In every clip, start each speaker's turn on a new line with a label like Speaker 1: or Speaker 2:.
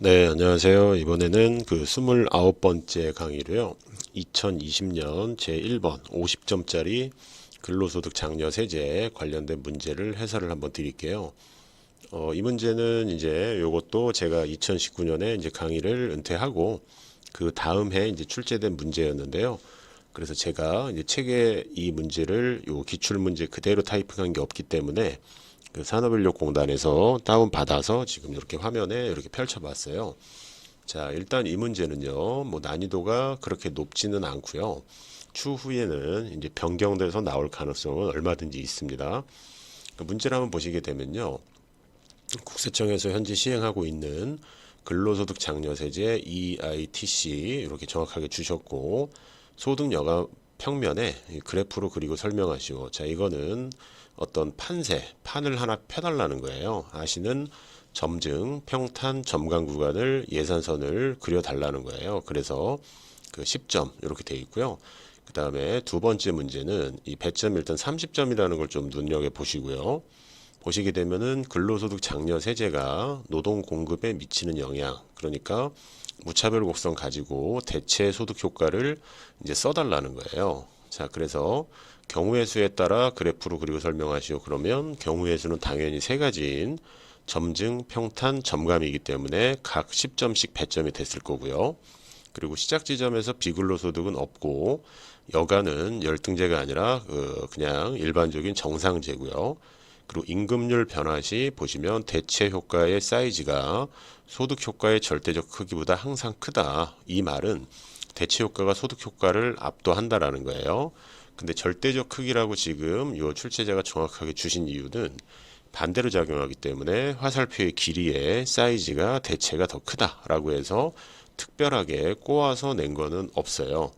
Speaker 1: 네, 안녕하세요. 이번에는 그 29번째 강의로요. 2020년 제1번 50점짜리 근로소득 장려 세제 관련된 문제를 해설을 한번 드릴게요. 이 문제는 이제 요것도 제가 2019년에 이제 강의를 은퇴하고 그 다음 해 이제 출제된 문제였는데요. 그래서 제가 이제 책에 이 문제를 요 기출 문제 그대로 타이핑한 게 없기 때문에 그 산업인력공단에서 다운받아서 지금 이렇게 화면에 이렇게 펼쳐봤어요. 자, 일단 이 문제는요, 뭐 난이도가 그렇게 높지는 않고요. 추후에는 이제 변경돼서 나올 가능성은 얼마든지 있습니다. 그 문제를 한번 보시게 되면요, 국세청에서 현재 시행하고 있는 근로소득 장려세제 EITC 이렇게 정확하게 주셨고, 소득 여가 평면에 그래프로 그리고 설명하시오. 자, 이거는 어떤 판을 하나 펴달라는 거예요. 아시는 점증, 평탄, 점간 구간을 예산선을 그려달라는 거예요. 그래서 그 10점 이렇게 돼 있고요. 그 다음에 두 번째 문제는 이 배점 일단 30점이라는 걸 좀 눈여겨 보시고요. 보시게 되면은 근로소득 장려 세제가 노동 공급에 미치는 영향, 그러니까 무차별 곡선 가지고 대체 소득 효과를 이제 써달라는 거예요. 자, 그래서 경우의 수에 따라 그래프로 그리고 설명하시오. 그러면 경우의 수는 당연히 세 가지인 점증, 평탄, 점감이기 때문에 각 10점씩 배점이 됐을 거고요. 그리고 시작 지점에서 비근로소득은 없고 여가는 열등제가 아니라 그냥 일반적인 정상제고요. 그리고 임금률 변화 시 보시면 대체 효과의 사이즈가 소득 효과의 절대적 크기보다 항상 크다. 이 말은 대체 효과가 소득 효과를 압도한다라는 거예요. 근데 절대적 크기라고 지금 이 출제자가 정확하게 주신 이유는 반대로 작용하기 때문에 화살표의 길이의 사이즈가 대체가 더 크다라고 해서 특별하게 꼬아서 낸 거는 없어요.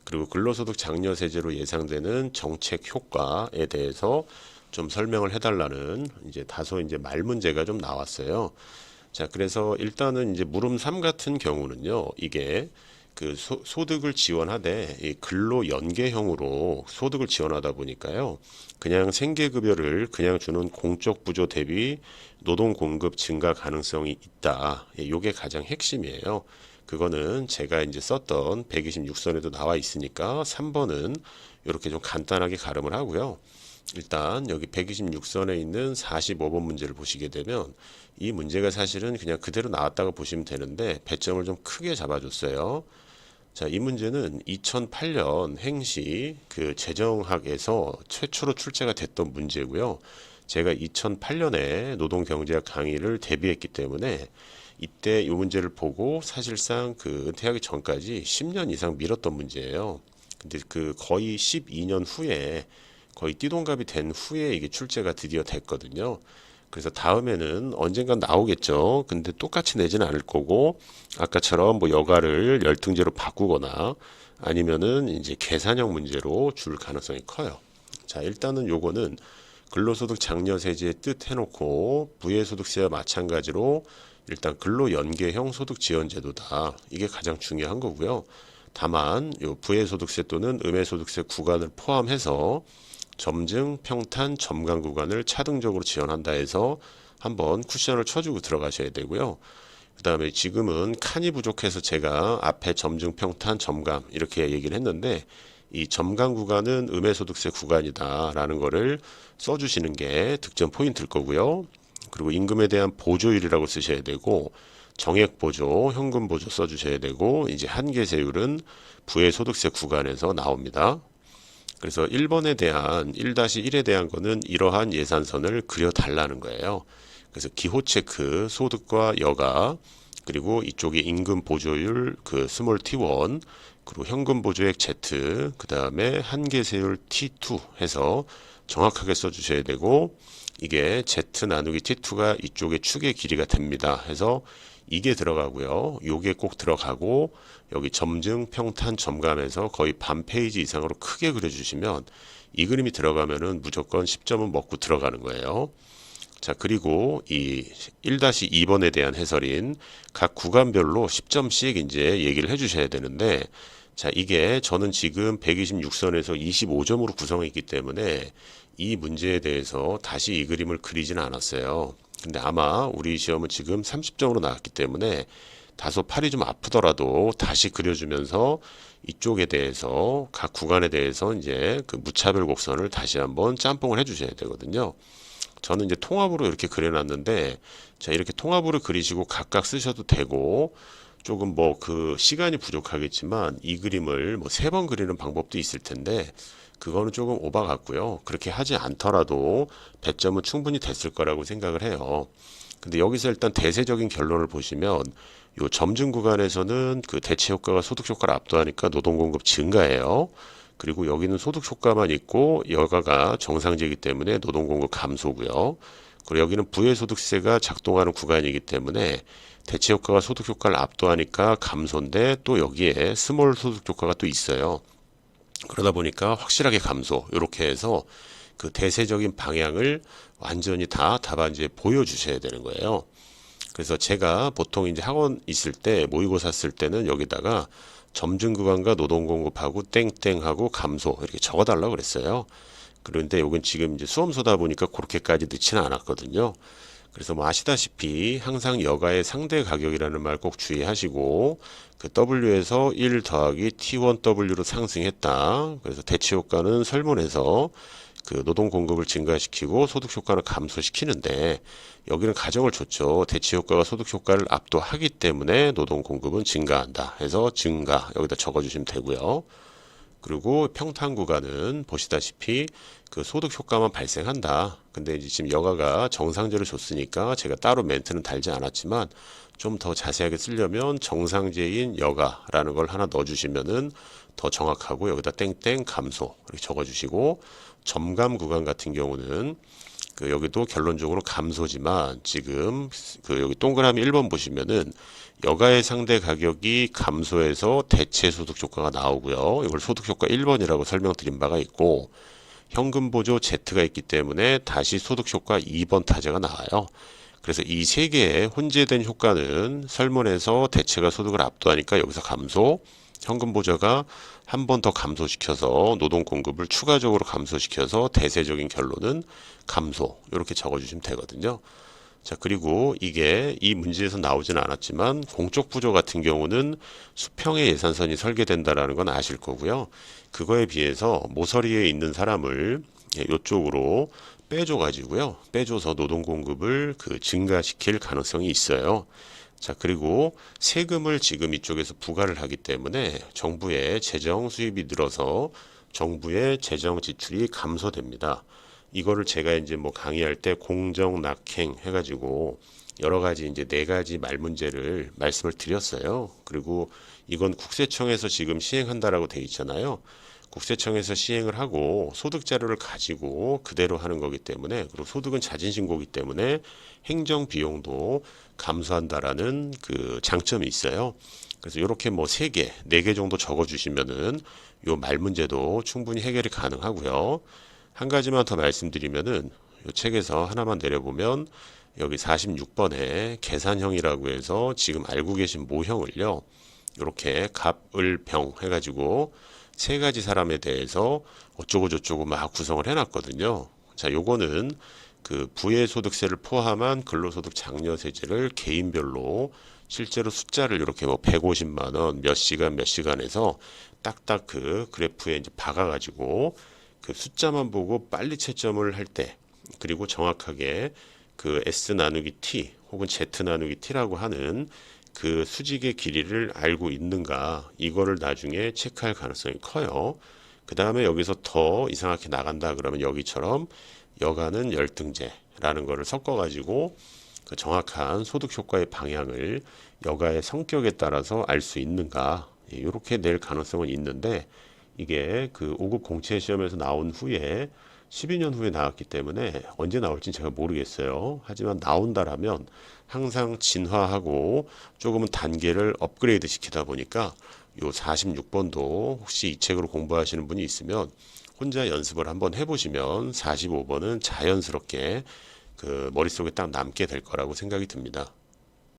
Speaker 1: 그리고 근로소득 장려 세제로 예상되는 정책 효과에 대해서 좀 설명을 해달라는 이제 다소 이제 말 문제가 좀 나왔어요. 자, 그래서 일단은 이제 물음 3 같은 경우는요, 이게 그 소득을 지원하되 이 근로 연계형으로 소득을 지원하다 보니까요, 그냥 생계급여를 그냥 주는 공적 부조 대비 노동 공급 증가 가능성이 있다. 이게 가장 핵심이에요. 그거는 제가 이제 썼던 126선에도 나와 있으니까 3번은 이렇게 좀 간단하게 가름을 하고요. 일단 여기 126선에 있는 45번 문제를 보시게 되면 이 문제가 사실은 그냥 그대로 나왔다고 보시면 되는데 배점을 좀 크게 잡아줬어요. 자, 이 문제는 2008년 행시 그 재정학에서 최초로 출제가 됐던 문제고요. 제가 2008년에 노동경제학 강의를 대비했기 때문에 이때 이 문제를 보고 사실상 그 은퇴하기 전까지 10년 이상 미뤘던 문제예요. 근데 그 거의 12년 후에 거의 띠동갑이 된 후에 이게 출제가 드디어 됐거든요. 그래서 다음에는 언젠간 나오겠죠. 근데 똑같이 내지는 않을 거고 아까처럼 뭐 여가를 열등제로 바꾸거나 아니면은 이제 계산형 문제로 줄 가능성이 커요. 자, 일단은 요거는 근로소득 장려세제의 뜻 해놓고 부의소득세와 마찬가지로 일단 근로연계형 소득지원제도다. 이게 가장 중요한 거고요. 다만 요 부의소득세 또는 음해소득세 구간을 포함해서 점증, 평탄, 점간 구간을 차등적으로 지원한다 해서 한번 쿠션을 쳐주고 들어가셔야 되고요. 그 다음에 지금은 칸이 부족해서 제가 앞에 점증, 평탄, 점감 이렇게 얘기를 했는데 이 점간 구간은 음해소득세 구간이다라는 거를 써주시는 게 득점 포인트일 거고요. 그리고 임금에 대한 보조율이라고 쓰셔야 되고 정액보조, 현금보조 써주셔야 되고 이제 한계세율은 부의소득세 구간에서 나옵니다. 그래서 1번에 대한 1-1에 대한 거는 이러한 예산선을 그려달라는 거예요. 그래서 기호 체크, 소득과 여가, 그리고 이쪽에 임금 보조율 그 스몰 T1, 그리고 현금 보조액 Z, 그 다음에 한계세율 T2 해서 정확하게 써주셔야 되고 이게 Z 나누기 T2가 이쪽의 축의 길이가 됩니다. 해서 이게 들어가고요. 요게 꼭 들어가고 여기 점증, 평탄, 점감에서 거의 반 페이지 이상으로 크게 그려주시면 이 그림이 들어가면은 무조건 10점은 먹고 들어가는 거예요. 자, 그리고 이 1-2번에 대한 해설인 각 구간별로 10점씩 이제 얘기를 해주셔야 되는데 자, 이게 저는 지금 126선에서 25점으로 구성했기 때문에 이 문제에 대해서 다시 이 그림을 그리지는 않았어요. 근데 아마 우리 시험은 지금 30점으로 나왔기 때문에 다소 팔이 좀 아프더라도 다시 그려주면서 이쪽에 대해서 각 구간에 대해서 이제 그 무차별 곡선을 다시 한번 짬뽕을 해주셔야 되거든요. 저는 이제 통합으로 이렇게 그려놨는데, 자, 이렇게 통합으로 그리시고 각각 쓰셔도 되고, 조금 뭐 그 시간이 부족하겠지만 이 그림을 뭐 3번 그리는 방법도 있을 텐데, 그거는 조금 오바 같고요. 그렇게 하지 않더라도 배점은 충분히 됐을 거라고 생각을 해요. 근데 여기서 일단 대세적인 결론을 보시면, 요 점증 구간에서는 그 대체 효과가 소득 효과를 압도하니까 노동 공급 증가해요. 그리고 여기는 소득 효과만 있고 여가가 정상제이기 때문에 노동 공급 감소고요. 그리고 여기는 부의소득세가 작동하는 구간이기 때문에 대체 효과가 소득 효과를 압도하니까 감소인데, 또 여기에 스몰 소득 효과가 또 있어요. 그러다 보니까 확실하게 감소. 이렇게 해서 그 대세적인 방향을 완전히 다 답안지에 보여주셔야 되는 거예요. 그래서 제가 보통 이제 학원 있을 때 모의고사 쓸 때는 여기다가 점증 구간과 노동 공급하고 땡땡하고 감소 이렇게 적어달라고 그랬어요. 그런데 여긴 지금 이제 수험서다 보니까 그렇게까지 넣지는 않았거든요. 그래서 뭐 아시다시피 항상 여가의 상대 가격이라는 말 꼭 주의하시고, 그 W에서 1 더하기 T1W로 상승했다. 그래서 대체 효과는 설문에서 그 노동 공급을 증가시키고 소득 효과를 감소시키는데, 여기는 가정을 줬죠. 대체 효과가 소득 효과를 압도하기 때문에 노동 공급은 증가한다 해서 증가 여기다 적어주시면 되고요. 그리고 평탄 구간은 보시다시피 그 소득 효과만 발생한다. 근데 이제 지금 여가가 정상제를 줬으니까 제가 따로 멘트는 달지 않았지만, 좀 더 자세하게 쓰려면 정상제인 여가라는 걸 하나 넣어주시면은 더 정확하고, 여기다 땡땡 감소 이렇게 적어주시고, 점감 구간 같은 경우는 그 여기도 결론적으로 감소지만 지금 그 여기 동그라미 1번 보시면은 여가의 상대 가격이 감소해서 대체 소득 효과가 나오고요. 이걸 소득 효과 1번이라고 설명드린 바가 있고, 현금 보조 Z가 있기 때문에 다시 소득 효과 2번 타제가 나와요. 그래서 이 세 개의 혼재된 효과는 설문에서 대체가 소득을 압도하니까 여기서 감소, 현금 보조가 한 번 더 감소시켜서 노동 공급을 추가적으로 감소시켜서 대세적인 결론은 감소, 이렇게 적어주시면 되거든요. 자, 그리고 이게 이 문제에서 나오진 않았지만 공적 부조 같은 경우는 수평의 예산선이 설계된다라는 건 아실 거고요. 그거에 비해서 모서리에 있는 사람을 이쪽으로 빼줘 가지고요. 빼줘서 노동 공급을 그 증가시킬 가능성이 있어요. 자, 그리고 세금을 지금 이쪽에서 부과를 하기 때문에 정부의 재정 수입이 늘어서 정부의 재정 지출이 감소됩니다. 이거를 제가 이제 뭐 강의할 때 공정 낙행 해가지고 여러 가지 이제 4가지 말 문제를 말씀을 드렸어요. 그리고 이건 국세청에서 지금 시행한다라고 돼 있잖아요. 국세청에서 시행을 하고 소득 자료를 가지고 그대로 하는 거기 때문에, 그리고 소득은 자진신고이기 때문에 행정 비용도 감소한다라는 그 장점이 있어요. 그래서 이렇게 뭐 3개, 4개 정도 적어 주시면은 요 말 문제도 충분히 해결이 가능하고요. 한 가지만 더 말씀드리면은 이 책에서 하나만 내려보면 여기 46번에 계산형이라고 해서 지금 알고 계신 모형을요, 이렇게 갑을 병 해가지고 3가지 사람에 대해서 어쩌고 저쩌고 막 구성을 해놨거든요. 자, 요거는 그 부의소득세를 포함한 근로소득 장려세제를 개인별로 실제로 숫자를 이렇게 뭐 150만 원 몇 시간 몇 시간에서 딱딱 그 그래프에 이제 박아가지고 그 숫자만 보고 빨리 채점을 할 때, 그리고 정확하게 그 S 나누기 T 혹은 Z 나누기 T라고 하는 그 수직의 길이를 알고 있는가, 이거를 나중에 체크할 가능성이 커요. 그 다음에 여기서 더 이상하게 나간다 그러면 여기처럼 여가는 열등제라는 거를 섞어가지고 그 정확한 소득 효과의 방향을 여가의 성격에 따라서 알 수 있는가, 이렇게 낼 가능성은 있는데, 이게 그 5급 공채 시험에서 나온 후에 12년 후에 나왔기 때문에 언제 나올지는 제가 모르겠어요. 하지만 나온다라면 항상 진화하고 조금은 단계를 업그레이드 시키다 보니까 요 46번도 혹시 이 책으로 공부하시는 분이 있으면 혼자 연습을 한번 해보시면 45번은 자연스럽게 그 머릿속에 딱 남게 될 거라고 생각이 듭니다.